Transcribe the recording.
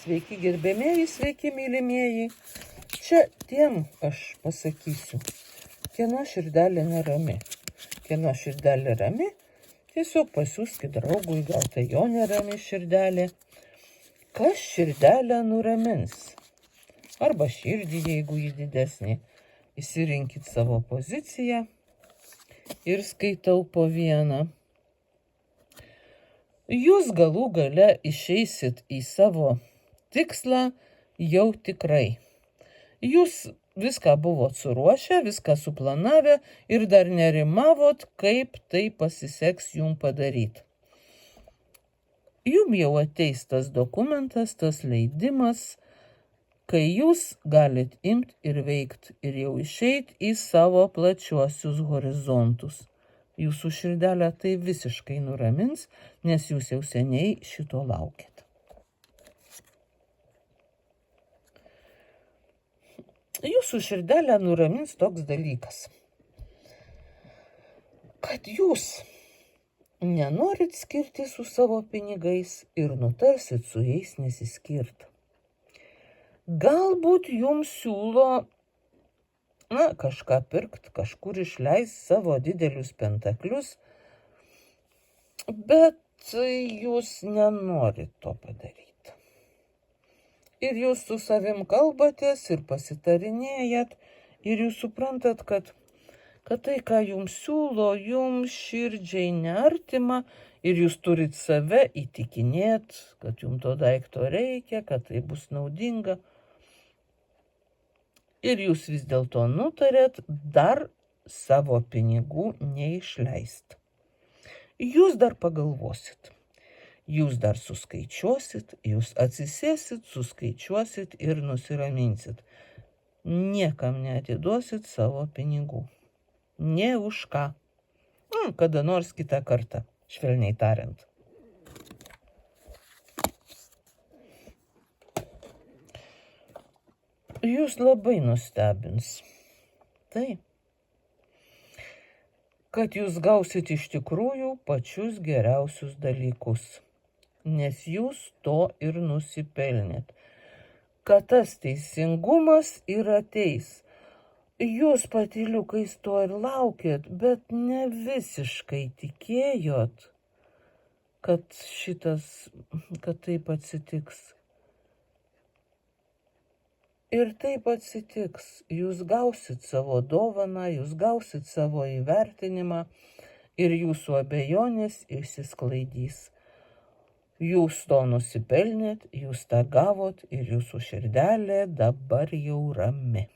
Sveiki gerbėmieji, sveiki mylimieji. Čia tiem aš pasakysiu, kieno širdelė nerami. Kieno širdelė rami, tiesiog pasiųskit draugui, gal tai jo nerami širdelė. Kas širdelę nuramins? Arba širdį, jeigu ji didesnė. Įsirinkit savo poziciją ir skaitau po vieną. Jūs galų gale išeisit į savo tikslą jau tikrai. Jūs viską buvot suruošę, viską suplanavę ir dar nerimavot, kaip tai pasiseks jum padaryti. Jum jau ateis tas dokumentas, tas leidimas, kai jūs galit imt ir veikt ir jau išeit į savo plačiuosius horizontus. Jūsų širdelę tai visiškai nuramins, nes jūs jau seniai šito laukėt. Jūsų širdelę nuramins toks dalykas, kad jūs nenorit skirti su savo pinigais ir nutarsit su jais nesiskirti. Galbūt jums siūlo kažką pirkt, kažkur išleist savo didelius pentaklius, bet jūs nenorit to padaryti. Ir jūs su savim kalbatės ir pasitarinėjat ir jūs suprantat, kad tai, ką jums siūlo, jums širdžiai neartima ir jūs turit save įtikinėt, kad jums to daikto reikia, kad tai bus naudinga. Ir jūs vis dėlto nutarėt dar savo pinigų neišleist. Jūs dar pagalvosit, jūs dar suskaičiuosit, jūs atsisėsit, suskaičiuosit ir nusiraminsit. Niekam neatiduosit savo pinigų. Ne už ką. Kada nors kitą kartą, švelniai tariant. Jūs labai nustebins tai, kad jūs gausit iš tikrųjų pačius geriausius dalykus, nes jūs to ir nusipelnėt. Kad tas teisingumas ir ateis. Jūs patyliukais to ir laukėt, bet ne visiškai tikėjot, kad taip atsitiks. Ir taip atsitiks. Jūs gausit savo dovaną, jūs gausit savo įvertinimą ir jūsų abejonės išsisklaidys. Jūs to nusipelnėt, jūs tą gavot ir jūsų širdelė dabar jau rami.